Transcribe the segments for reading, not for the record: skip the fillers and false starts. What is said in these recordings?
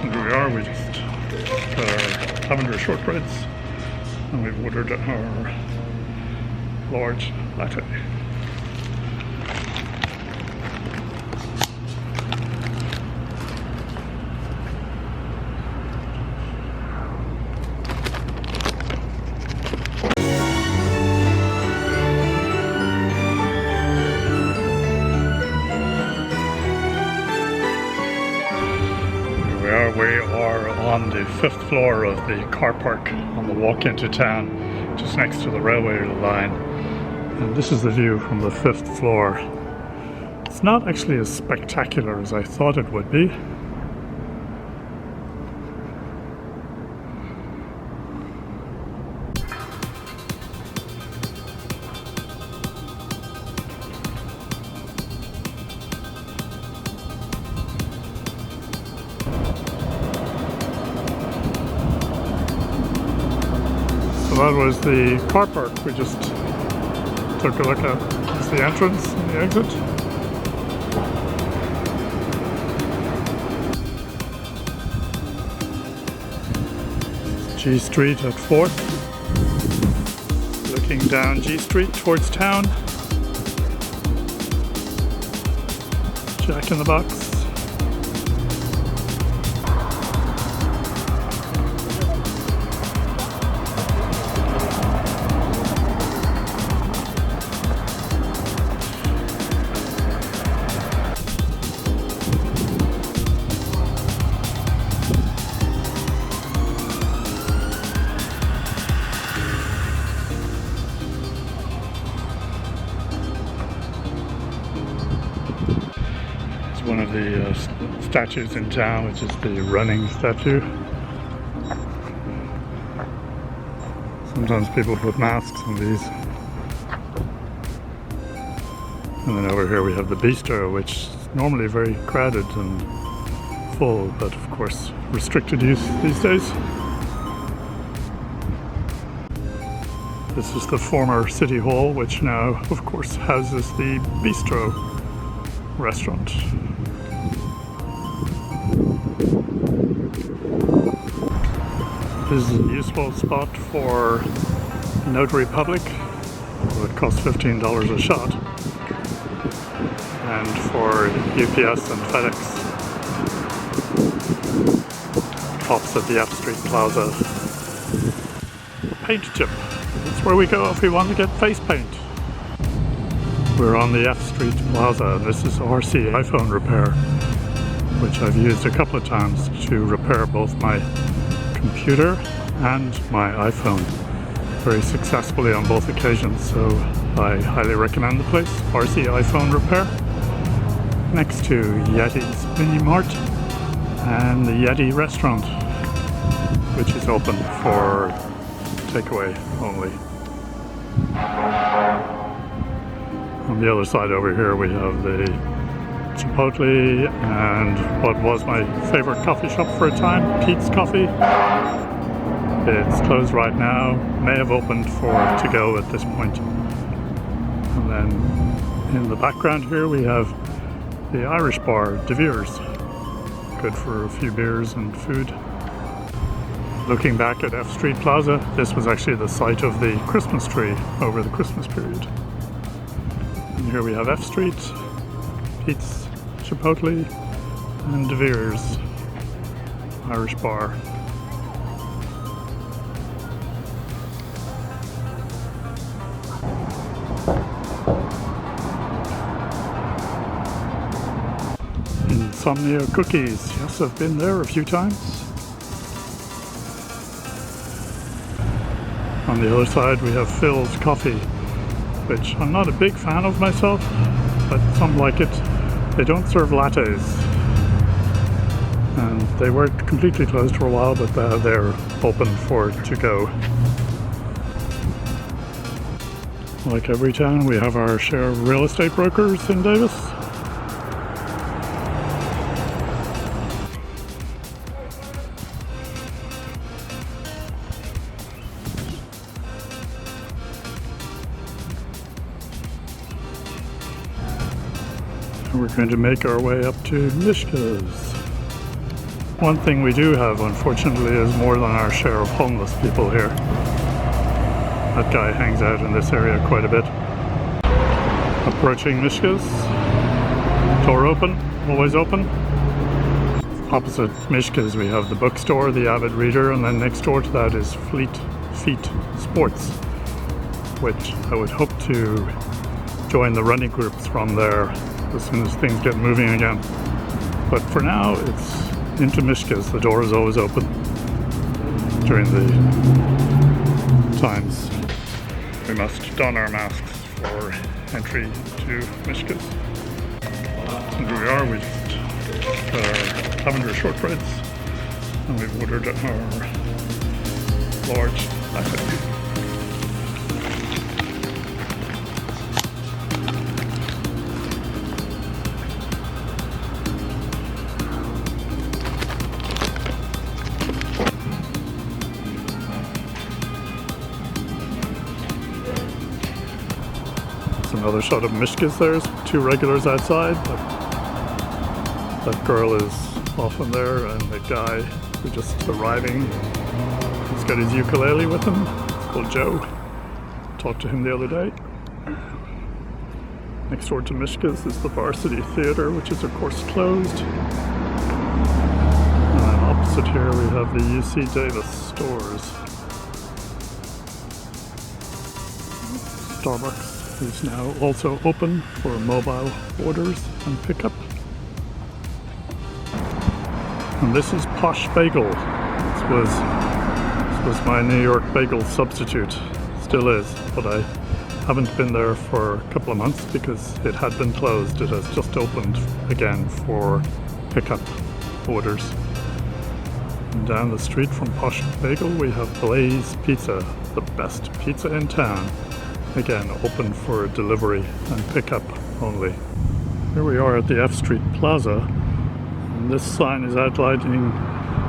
And here we are, we just got our lavender shortbreads and we've ordered our large latte. We are on the 5th floor of the car park on the walk into town, just next to the railway line. And this is the view from the 5th floor. It's not actually as spectacular as I thought it would be. That was the car park we just took a look at. It's the entrance and the exit. G Street at 4th. Looking down G Street towards town. Jack in the Box. One of the statues in town, which is the running statue. Sometimes people put masks on these. And then over here we have the bistro, which is normally very crowded and full, but of course restricted use these days. This is the former City Hall, which now of course houses the bistro restaurant. This is a useful spot for notary public. It costs $15 a shot. And for UPS and FedEx. Opposite the Street Plaza. Paint chip. That's where we go if we want to get face paint. We're on the Street Plaza, and this is RC iPhone repair, which I've used a couple of times to repair both my computer and my iPhone very successfully on both occasions, so I highly recommend the place. RC iPhone repair, next to Yeti's Mini Mart and the Yeti restaurant, which is open for takeaway only. On the other side over here we have the Chipotle and what was my favorite coffee shop for a time, Pete's Coffee. It's closed right now, may have opened for to go at this point. And then in the background here we have the Irish bar, De Vere's, good for a few beers and food. Looking back at Street Plaza, this was actually the site of the Christmas tree over the Christmas period. And here we have F Street, Pete's, Chipotle, and De Vere's Irish bar. Insomnia Cookies, yes, I've been there a few times. On the other side we have Phil's Coffee, which I'm not a big fan of myself, but some like it. They don't serve lattes, and they were completely closed for a while, but they're open for to go. Like every town, we have our share of real estate brokers in Davis. We're going to make our way up to Mishka's. One thing we do have, unfortunately, is more than our share of homeless people here. That guy hangs out in this area quite a bit. Approaching Mishka's. Door open, always open. Opposite Mishka's we have the bookstore, the Avid Reader, and then next door to that is Fleet Feet Sports, which I would hope to join the running groups from there as soon as things get moving again. But for now, it's into Mishka's. The door is always open during the times we must don our masks for entry to Mishka's. And here we are, we just having our shortbreads, and we've ordered our large latte. Another shot of Mishka's. There's two regulars outside. That girl is often there, and the guy who's just arriving, he's got his ukulele with him. It's called Joe. Talked to him the other day. Next door to Mishka's is the Varsity Theatre, which is of course closed. And then opposite here we have the UC Davis stores. Starbucks is now also open for mobile orders and pickup. And this is Posh Bagel. This was my New York bagel substitute. Still is, but I haven't been there for a couple of months because it had been closed. It has just opened again for pickup orders. And down the street from Posh Bagel we have Blaze Pizza, the best pizza in town. Again, open for delivery and pickup only. Here we are at the F Street Plaza, and this sign is outlining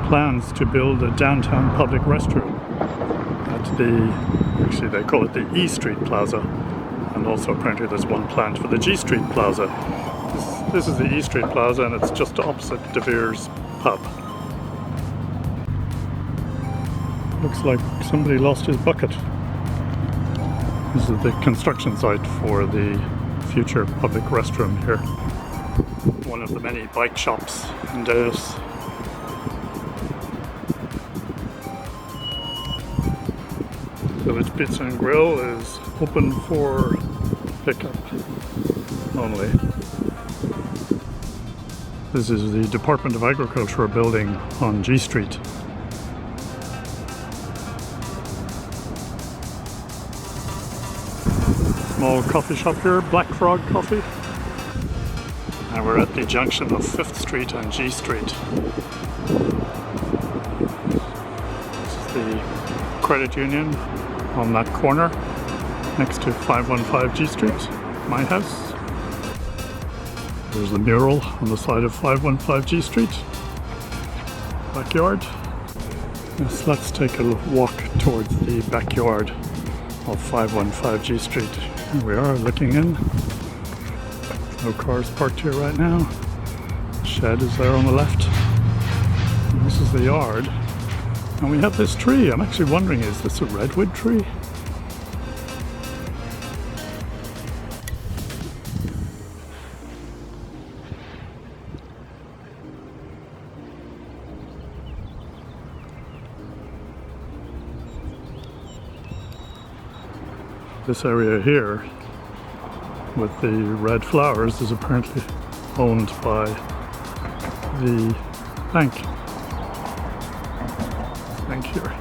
plans to build a downtown public restroom at actually they call it the E Street Plaza, and also apparently there's one planned for the G Street Plaza. This is the E Street Plaza, and it's just opposite De Vere's pub. Looks like somebody lost his bucket. This is the construction site for the future public restroom here. One of the many bike shops in Deus. Village Pizza and Grill is open for pickup only. This is the Department of Agriculture building on G Street. Small coffee shop here, Black Frog Coffee. And we're at the junction of 5th Street and G Street. This is the credit union on that corner next to 515 G Street, my house. There's the mural on the side of 515 G Street, backyard. Yes, let's take a walk towards the backyard of 515 G Street. Here we are looking in. No cars parked here right now. The shed is there on the left. And this is the yard. And we have this tree. I'm actually wondering, is this a redwood tree? This area here with the red flowers is apparently owned by the bank. Bank here.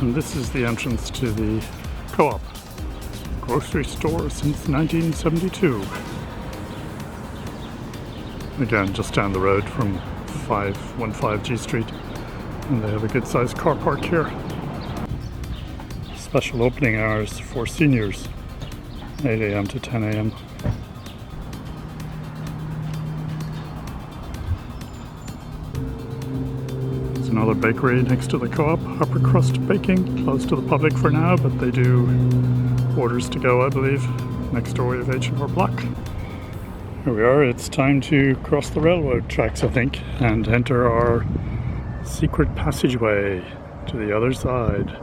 And this is the entrance to the co-op. Grocery store since 1972. Again, just down the road from 515 G Street, and they have a good sized car park here. Special opening hours for seniors, 8 a.m. to 10 a.m. another bakery next to the co-op, Upper Crust Baking, closed to the public for now, but they do orders to go, I believe. Next door we have H&R Block. Here we are, it's time to cross the railroad tracks, I think, and enter our secret passageway to the other side.